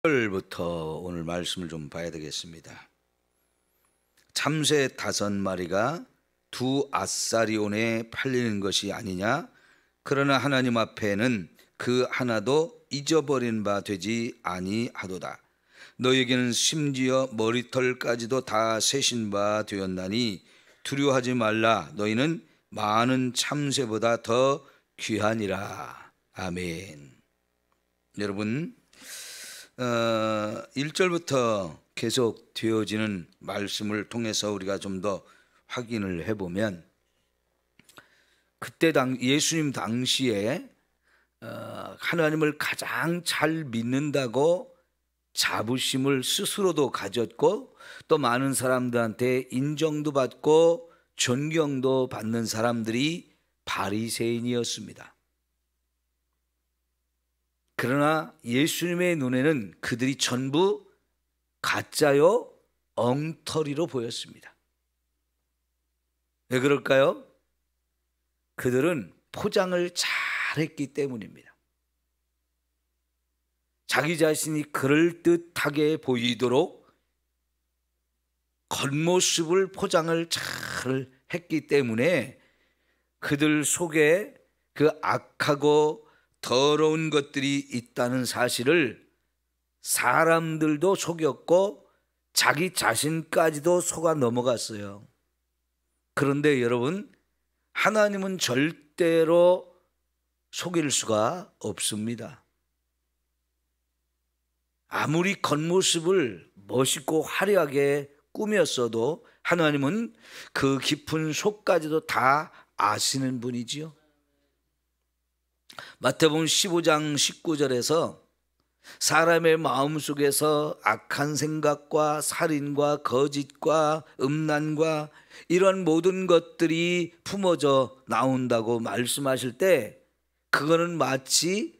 부터 오늘 말씀을 좀 봐야 되겠습니다. 참새 5마리가 2 아사리온에 팔리는 것이 아니냐? 그러나 하나님 앞에는 그 하나도 잊어버린 바 되지 아니하도다. 너에게는 심지어 머리털까지도 다 세신 바 되었나니 두려워하지 말라. 너희는 많은 참새보다 더 귀하니라. 아멘. 여러분, 1절부터 계속 되어지는 말씀을 통해서 우리가 좀 더 확인을 해보면, 그때 예수님 당시에 하나님을 가장 잘 믿는다고 자부심을 스스로도 가졌고, 또 많은 사람들한테 인정도 받고 존경도 받는 사람들이 바리새인이었습니다. 그러나 예수님의 눈에는 그들이 전부 가짜요, 엉터리로 보였습니다. 왜 그럴까요? 그들은 포장을 잘했기 때문입니다. 자기 자신이 그럴듯하게 보이도록 겉모습을 포장을 잘 했기 때문에 그들 속에 그 악하고 더러운 것들이 있다는 사실을 사람들도 속였고 자기 자신까지도 속아 넘어갔어요. 그런데 여러분, 하나님은 절대로 속일 수가 없습니다. 아무리 겉모습을 멋있고 화려하게 꾸몄어도 하나님은 그 깊은 속까지도 다 아시는 분이지요. 마태복음 15장 19절에서 사람의 마음속에서 악한 생각과 살인과 거짓과 음란과 이런 모든 것들이 품어져 나온다고 말씀하실 때, 그거는 마치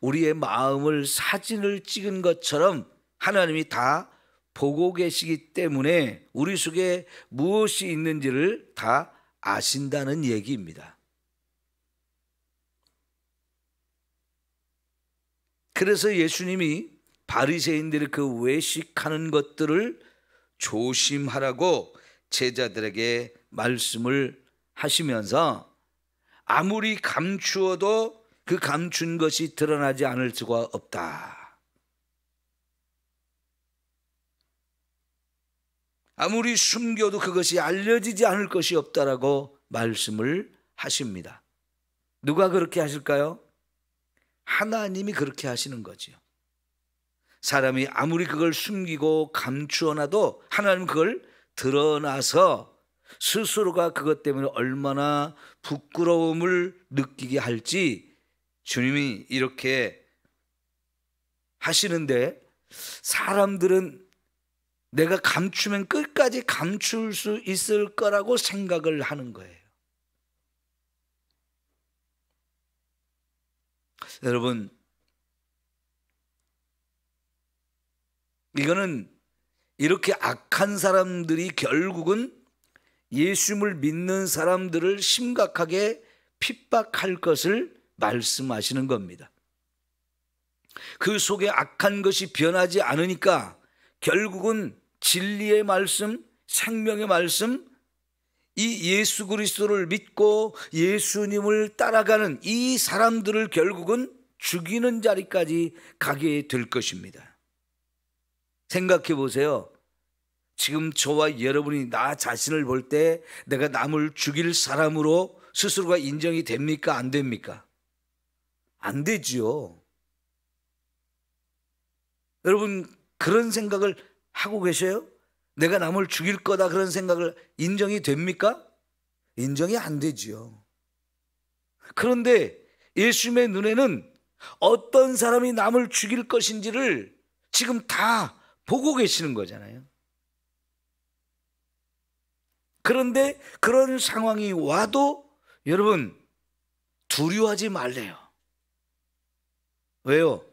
우리의 마음을 사진을 찍은 것처럼 하나님이 다 보고 계시기 때문에 우리 속에 무엇이 있는지를 다 아신다는 얘기입니다. 그래서 예수님이 바리새인들의 그 외식하는 것들을 조심하라고 제자들에게 말씀을 하시면서, 아무리 감추어도 그 감춘 것이 드러나지 않을 수가 없다. 아무리 숨겨도 그것이 알려지지 않을 것이 없다라고 말씀을 하십니다. 누가 그렇게 하실까요? 하나님이 그렇게 하시는 거지요. 사람이 아무리 그걸 숨기고 감추어놔도 하나님은 그걸 드러나서 스스로가 그것 때문에 얼마나 부끄러움을 느끼게 할지 주님이 이렇게 하시는데, 사람들은 내가 감추면 끝까지 감출 수 있을 거라고 생각을 하는 거예요. 여러분, 이거는 이렇게 악한 사람들이 결국은 예수님을 믿는 사람들을 심각하게 핍박할 것을 말씀하시는 겁니다. 그 속에 악한 것이 변하지 않으니까 결국은 진리의 말씀, 생명의 말씀, 이 예수 그리스도를 믿고 예수님을 따라가는 이 사람들을 결국은 죽이는 자리까지 가게 될 것입니다. 생각해 보세요. 지금 저와 여러분이 나 자신을 볼 때 내가 남을 죽일 사람으로 스스로가 인정이 됩니까? 안 됩니까? 안 되지요. 여러분, 그런 생각을 하고 계셔요? 내가 남을 죽일 거다, 그런 생각을 인정이 됩니까? 인정이 안 되지요. 그런데 예수님의 눈에는 어떤 사람이 남을 죽일 것인지를 지금 다 보고 계시는 거잖아요. 그런데 그런 상황이 와도 여러분, 두려워하지 말래요. 왜요?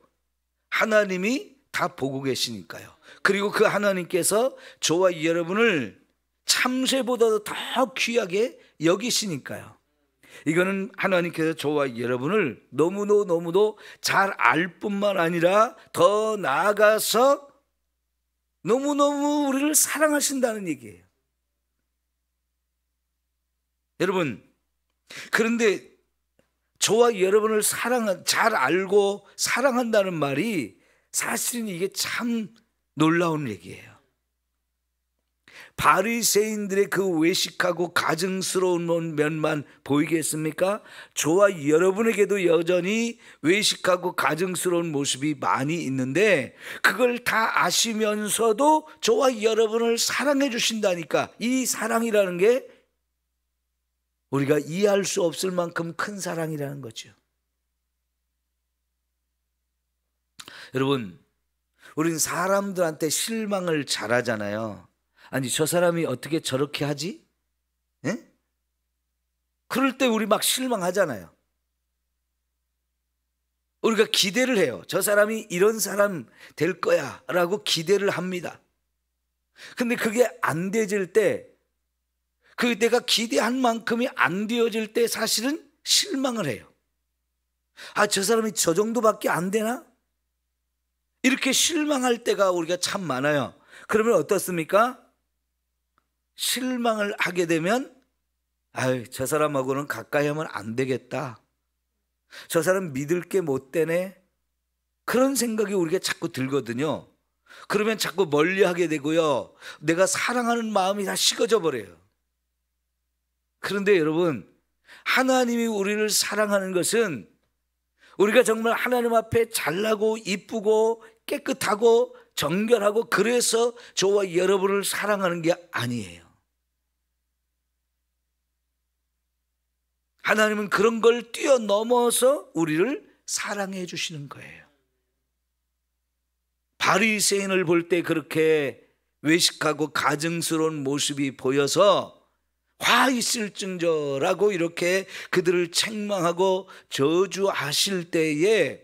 하나님이 다 보고 계시니까요. 그리고 그 하나님께서 저와 여러분을 참새보다도 더 귀하게 여기시니까요. 이거는 하나님께서 저와 여러분을 너무도 잘 알 뿐만 아니라 더 나아가서 너무너무 우리를 사랑하신다는 얘기예요. 여러분, 그런데 저와 여러분을 잘 알고 사랑한다는 말이 사실은 이게 참 놀라운 얘기예요. 바리새인들의 그 외식하고 가증스러운 면만 보이겠습니까? 저와 여러분에게도 여전히 외식하고 가증스러운 모습이 많이 있는데 그걸 다 아시면서도 저와 여러분을 사랑해 주신다니까, 이 사랑이라는 게 우리가 이해할 수 없을 만큼 큰 사랑이라는 거죠. 여러분, 우린 사람들한테 실망을 잘하잖아요. 아니, 저 사람이 어떻게 저렇게 하지? 에? 그럴 때 우리 막 실망하잖아요. 우리가 기대를 해요. 저 사람이 이런 사람 될 거야 라고 기대를 합니다. 근데 그게 안 되질 때, 그 내가 기대한 만큼이 안 되어질 때 사실은 실망을 해요. 아, 저 사람이 저 정도밖에 안 되나? 이렇게 실망할 때가 우리가 참 많아요. 그러면 어떻습니까? 실망을 하게 되면 아유, 저 사람하고는 가까이 하면 안 되겠다. 저 사람 믿을 게 못 되네. 그런 생각이 우리가 자꾸 들거든요. 그러면 자꾸 멀리하게 되고요. 내가 사랑하는 마음이 다 식어져 버려요. 그런데 여러분, 하나님이 우리를 사랑하는 것은 우리가 정말 하나님 앞에 잘나고 이쁘고 깨끗하고 정결하고 그래서 저와 여러분을 사랑하는 게 아니에요. 하나님은 그런 걸 뛰어넘어서 우리를 사랑해 주시는 거예요. 바리새인을 볼 때 그렇게 외식하고 가증스러운 모습이 보여서 화 있을증저라고 이렇게 그들을 책망하고 저주하실 때에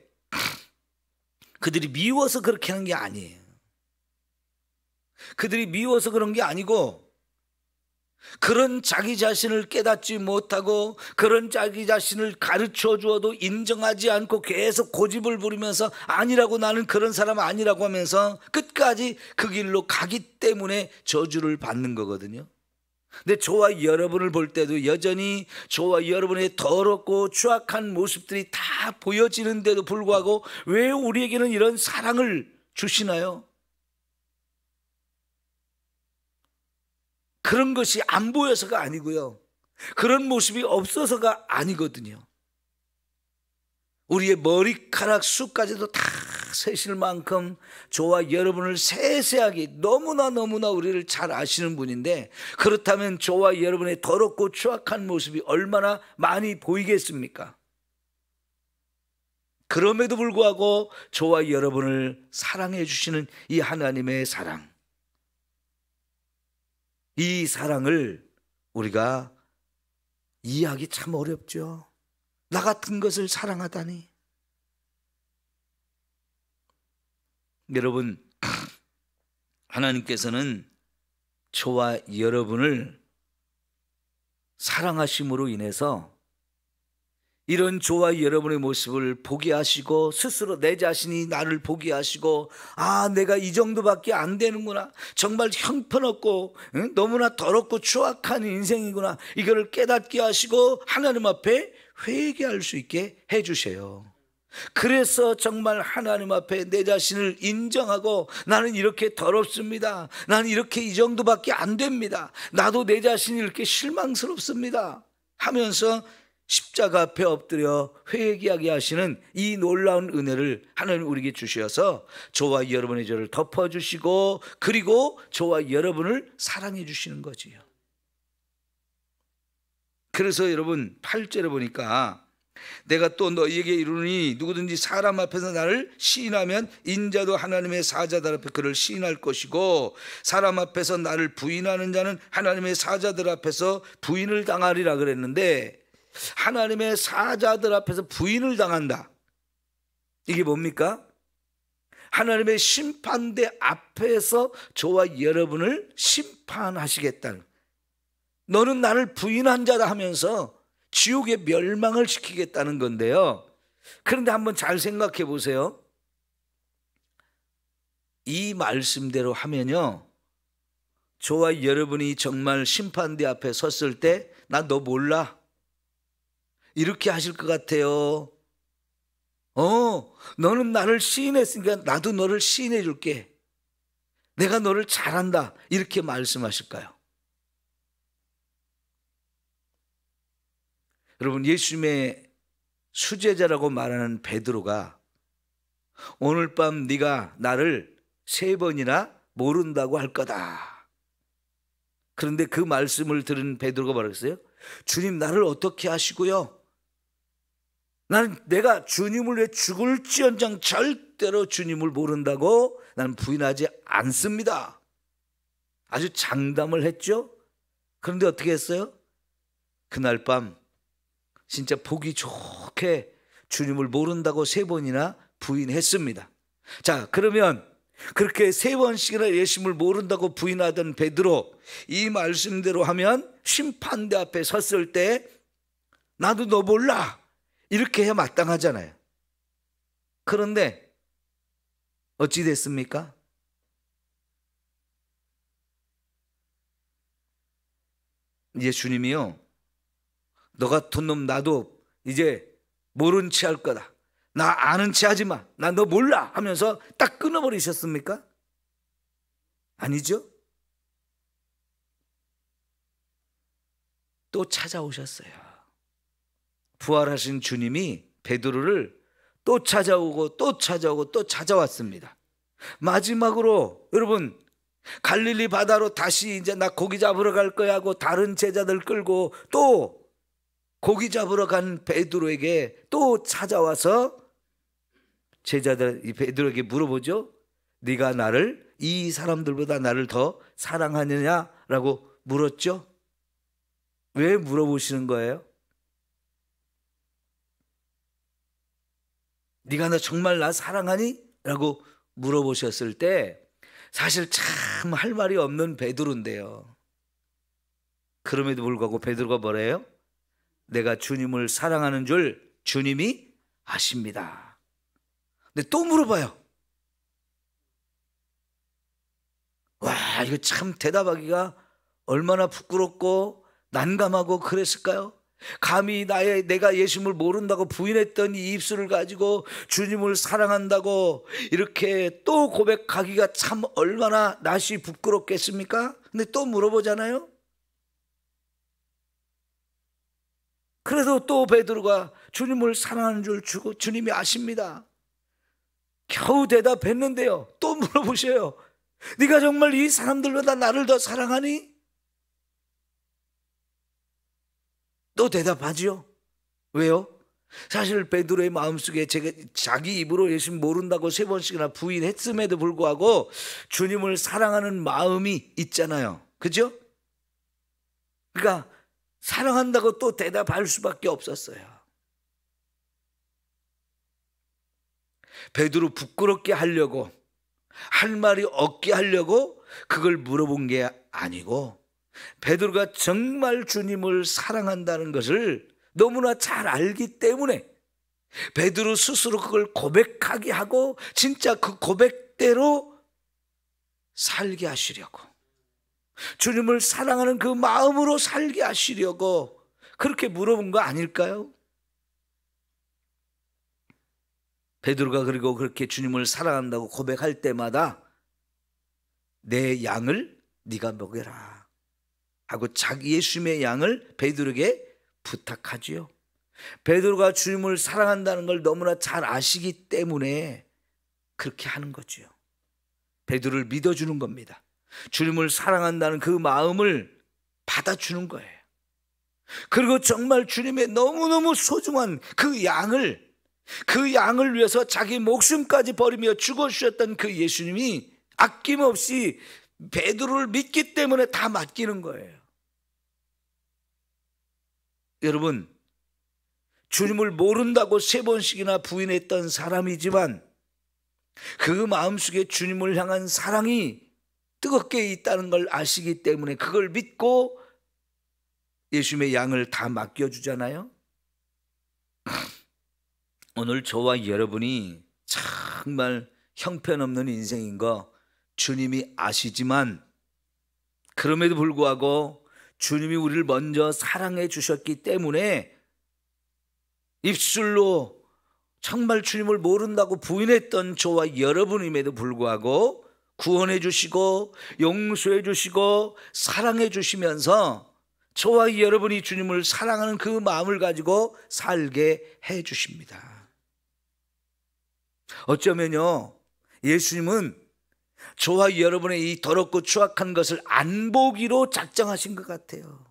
그들이 미워서 그렇게 하는 게 아니에요. 그들이 미워서 그런 게 아니고 그런 자기 자신을 깨닫지 못하고 그런 자기 자신을 가르쳐 주어도 인정하지 않고 계속 고집을 부리면서 아니라고, 나는 그런 사람 아니라고 하면서 끝까지 그 길로 가기 때문에 저주를 받는 거거든요. 근데 저와 여러분을 볼 때도 여전히 저와 여러분의 더럽고 추악한 모습들이 다 보여지는데도 불구하고 왜 우리에게는 이런 사랑을 주시나요? 그런 것이 안 보여서가 아니고요. 그런 모습이 없어서가 아니거든요. 우리의 머리카락 수까지도 다 세실 만큼 저와 여러분을 세세하게 너무나 우리를 잘 아시는 분인데, 그렇다면 저와 여러분의 더럽고 추악한 모습이 얼마나 많이 보이겠습니까? 그럼에도 불구하고 저와 여러분을 사랑해 주시는 이 하나님의 사랑, 이 사랑을 우리가 이해하기 참 어렵죠. 나 같은 것을 사랑하다니. 여러분, 하나님께서는 저와 여러분을 사랑하심으로 인해서 이런 저와 여러분의 모습을 보게 하시고 스스로 내 자신이 나를 보게 하시고, 아, 내가 이 정도밖에 안 되는구나, 정말 형편없고 너무나 더럽고 추악한 인생이구나, 이거를 깨닫게 하시고 하나님 앞에 회개할 수 있게 해주세요. 그래서 정말 하나님 앞에 내 자신을 인정하고, 나는 이렇게 더럽습니다, 나는 이렇게 이 정도밖에 안 됩니다, 나도 내 자신이 이렇게 실망스럽습니다 하면서 십자가 앞에 엎드려 회개하게 하시는 이 놀라운 은혜를 하나님 우리에게 주셔서 저와 여러분의 죄를 덮어주시고, 그리고 저와 여러분을 사랑해 주시는 거지요. 그래서 여러분 8절에 보니까 내가 또 너희에게 이르노니 누구든지 사람 앞에서 나를 시인하면 인자도 하나님의 사자들 앞에 그를 시인할 것이고, 사람 앞에서 나를 부인하는 자는 하나님의 사자들 앞에서 부인을 당하리라 그랬는데, 하나님의 사자들 앞에서 부인을 당한다, 이게 뭡니까? 하나님의 심판대 앞에서 저와 여러분을 심판하시겠다는, 너는 나를 부인한 자다 하면서 지옥에 멸망을 시키겠다는 건데요. 그런데 한번 잘 생각해 보세요. 이 말씀대로 하면요, 저와 여러분이 정말 심판대 앞에 섰을 때 나 너 몰라 이렇게 하실 것 같아요. 너는 나를 시인했으니까 나도 너를 시인해 줄게. 내가 너를 잘한다 이렇게 말씀하실까요? 여러분, 예수님의 수제자라고 말하는 베드로가 오늘 밤 네가 나를 3번이나 모른다고 할 거다. 그런데 그 말씀을 들은 베드로가 말했어요. 주님, 나를 어떻게 하시고요? 내가 주님을 위해 죽을지언정 절대로 주님을 모른다고 나는 부인하지 않습니다. 아주 장담을 했죠. 그런데 어떻게 했어요? 그날 밤 진짜 보기 좋게 주님을 모른다고 3번이나 부인했습니다. 자, 그러면 그렇게 3번씩이나 예수님을 모른다고 부인하던 베드로, 이 말씀대로 하면 심판대 앞에 섰을 때 나도 너 몰라 이렇게 해야 마땅하잖아요. 그런데 어찌 됐습니까? 이제 주님이요, 너 같은 놈 나도 이제 모른 체 할 거다. 나 아는 체 하지 마. 나 너 몰라 하면서 딱 끊어버리셨습니까? 아니죠. 또 찾아오셨어요. 부활하신 주님이 베드로를 또 찾아오고 또 찾아오고 또 찾아왔습니다. 마지막으로 여러분, 갈릴리 바다로 다시 이제 나 고기 잡으러 갈 거야 하고 다른 제자들 끌고 또 고기 잡으러 간 베드로에게 또 찾아와서 제자들 이 베드로에게 물어보죠. 네가 나를 이 사람들보다 나를 더 사랑하느냐라고 물었죠. 왜 물어보시는 거예요? 네가 나 정말 나 사랑하니? 라고 물어보셨을 때 사실 참 할 말이 없는 베드로인데요. 그럼에도 불구하고 베드로가 뭐래요? 내가 주님을 사랑하는 줄 주님이 아십니다. 근데 또 물어봐요. 와, 이거 참 대답하기가 얼마나 부끄럽고 난감하고 그랬을까요? 감히 내가 예수님을 모른다고 부인했던 이 입술을 가지고 주님을 사랑한다고 이렇게 또 고백하기가 참 얼마나 낯이 부끄럽겠습니까? 근데 또 물어보잖아요. 그래도 또 베드로가 주님을 사랑하는 줄 주님이 아십니다. 겨우 대답했는데요, 또 물어보셔요. 네가 정말 이 사람들보다 나를 더 사랑하니? 또 대답하지요. 왜요? 사실 베드로의 마음속에 자기 입으로 예수님 모른다고 3번씩이나 부인했음에도 불구하고 주님을 사랑하는 마음이 있잖아요. 그죠? 그러니까 사랑한다고 또 대답할 수밖에 없었어요. 베드로 부끄럽게 하려고, 할 말이 없게 하려고 그걸 물어본 게 아니고, 베드로가 정말 주님을 사랑한다는 것을 너무나 잘 알기 때문에 베드로 스스로 그걸 고백하게 하고 진짜 그 고백대로 살게 하시려고, 주님을 사랑하는 그 마음으로 살게 하시려고 그렇게 물어본 거 아닐까요? 베드로가 그리고 그렇게 주님을 사랑한다고 고백할 때마다 내 양을 네가 먹여라 하고 자기 예수님의 양을 베드로에게 부탁하지요. 베드로가 주님을 사랑한다는 걸 너무나 잘 아시기 때문에 그렇게 하는 거죠. 베드로를 믿어주는 겁니다. 주님을 사랑한다는 그 마음을 받아주는 거예요. 그리고 정말 주님의 너무너무 소중한 그 양을 위해서 자기 목숨까지 버리며 죽어주셨던 그 예수님이 아낌없이 베드로를 믿기 때문에 다 맡기는 거예요. 여러분, 주님을 모른다고 3번씩이나 부인했던 사람이지만 그 마음속에 주님을 향한 사랑이 뜨겁게 있다는 걸 아시기 때문에 그걸 믿고 예수님의 양을 다 맡겨주잖아요. 오늘 저와 여러분이 정말 형편없는 인생인 거 주님이 아시지만, 그럼에도 불구하고 주님이 우리를 먼저 사랑해 주셨기 때문에 입술로 정말 주님을 모른다고 부인했던 저와 여러분임에도 불구하고 구원해 주시고 용서해 주시고 사랑해 주시면서 저와 여러분이 주님을 사랑하는 그 마음을 가지고 살게 해 주십니다. 어쩌면요, 예수님은 저와 여러분의 이 더럽고 추악한 것을 안 보기로 작정하신 것 같아요.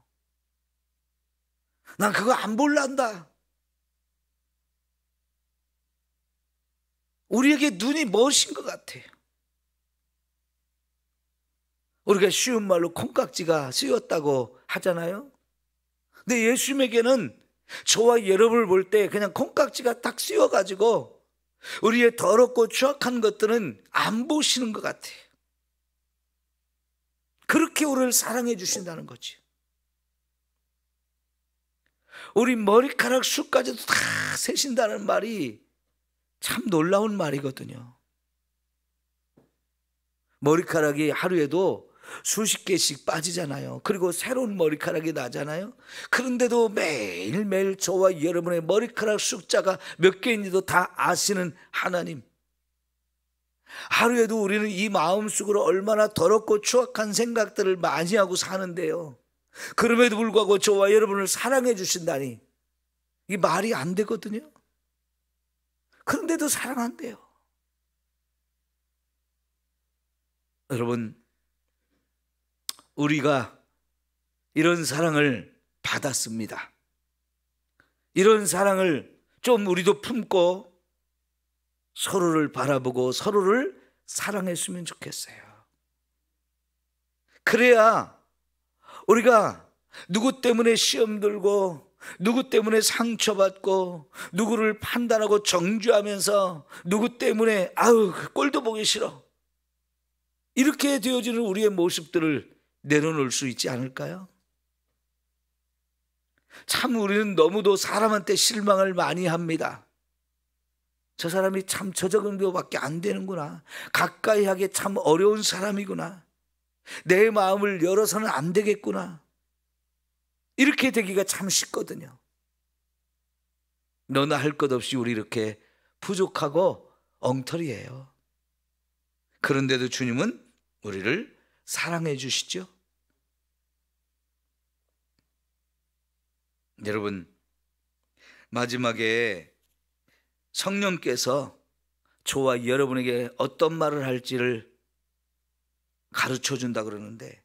난 그거 안 볼란다. 우리에게 눈이 멋인 것 같아요. 우리가 쉬운 말로 콩깍지가 쓰였다고 하잖아요. 근데 예수님에게는 저와 여러분을 볼 때 그냥 콩깍지가 딱 쓰여가지고 우리의 더럽고 추악한 것들은 안 보시는 것 같아요. 그렇게 우리를 사랑해 주신다는 거지. 우리 머리카락 수까지도 다 세신다는 말이 참 놀라운 말이거든요. 머리카락이 하루에도 수십 개씩 빠지잖아요. 그리고 새로운 머리카락이 나잖아요. 그런데도 매일매일 저와 여러분의 머리카락 숫자가 몇 개인지도 다 아시는 하나님, 하루에도 우리는 이 마음속으로 얼마나 더럽고 추악한 생각들을 많이 하고 사는데요, 그럼에도 불구하고 저와 여러분을 사랑해 주신다니 이게 말이 안 되거든요. 그런데도 사랑한대요. 여러분, 우리가 이런 사랑을 받았습니다. 이런 사랑을 좀 우리도 품고 서로를 바라보고 서로를 사랑했으면 좋겠어요. 그래야 우리가 누구 때문에 시험 들고 누구 때문에 상처받고 누구를 판단하고 정죄하면서 누구 때문에 아우 꼴도 보기 싫어, 이렇게 되어지는 우리의 모습들을 내려놓을 수 있지 않을까요? 참 우리는 너무도 사람한테 실망을 많이 합니다. 저 사람이 참 저 정도밖에 안 되는구나, 가까이 하기 참 어려운 사람이구나, 내 마음을 열어서는 안 되겠구나, 이렇게 되기가 참 쉽거든요. 너나 할 것 없이 우리 이렇게 부족하고 엉터리예요. 그런데도 주님은 우리를 사랑해 주시죠. 여러분, 마지막에 성령께서 저와 여러분에게 어떤 말을 할지를 가르쳐 준다 그러는데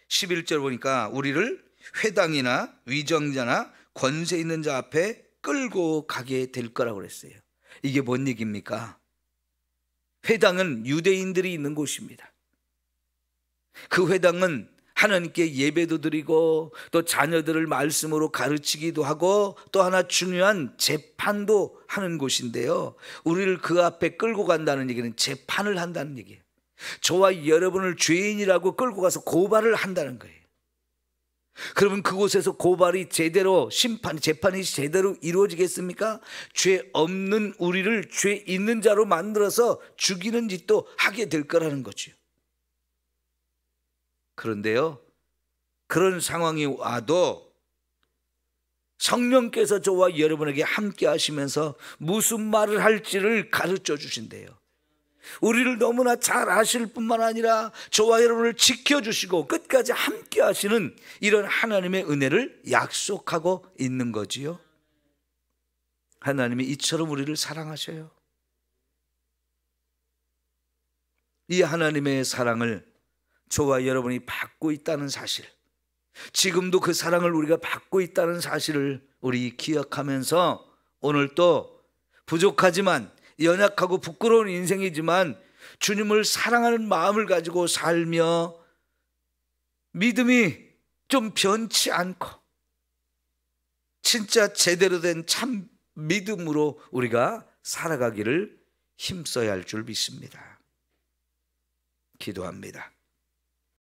11절 보니까 우리를 회당이나 위정자나 권세 있는 자 앞에 끌고 가게 될 거라고 그랬어요. 이게 뭔 얘기입니까? 회당은 유대인들이 있는 곳입니다. 그 회당은 하나님께 예배도 드리고 또 자녀들을 말씀으로 가르치기도 하고 또 하나 중요한 재판도 하는 곳인데요, 우리를 그 앞에 끌고 간다는 얘기는 재판을 한다는 얘기예요. 저와 여러분을 죄인이라고 끌고 가서 고발을 한다는 거예요. 그러면 그곳에서 고발이 제대로 재판이 제대로 이루어지겠습니까? 죄 없는 우리를 죄 있는 자로 만들어서 죽이는 짓도 하게 될 거라는 거죠. 그런데요, 그런 상황이 와도 성령께서 저와 여러분에게 함께 하시면서 무슨 말을 할지를 가르쳐 주신대요. 우리를 너무나 잘 아실 뿐만 아니라 저와 여러분을 지켜주시고 끝까지 함께 하시는 이런 하나님의 은혜를 약속하고 있는 거지요. 하나님이 이처럼 우리를 사랑하셔요. 이 하나님의 사랑을 저와 여러분이 받고 있다는 사실, 지금도 그 사랑을 우리가 받고 있다는 사실을 우리 기억하면서 오늘 또 부족하지만 연약하고 부끄러운 인생이지만 주님을 사랑하는 마음을 가지고 살며 믿음이 좀 변치 않고 진짜 제대로 된 참 믿음으로 우리가 살아가기를 힘써야 할 줄 믿습니다. 기도합니다.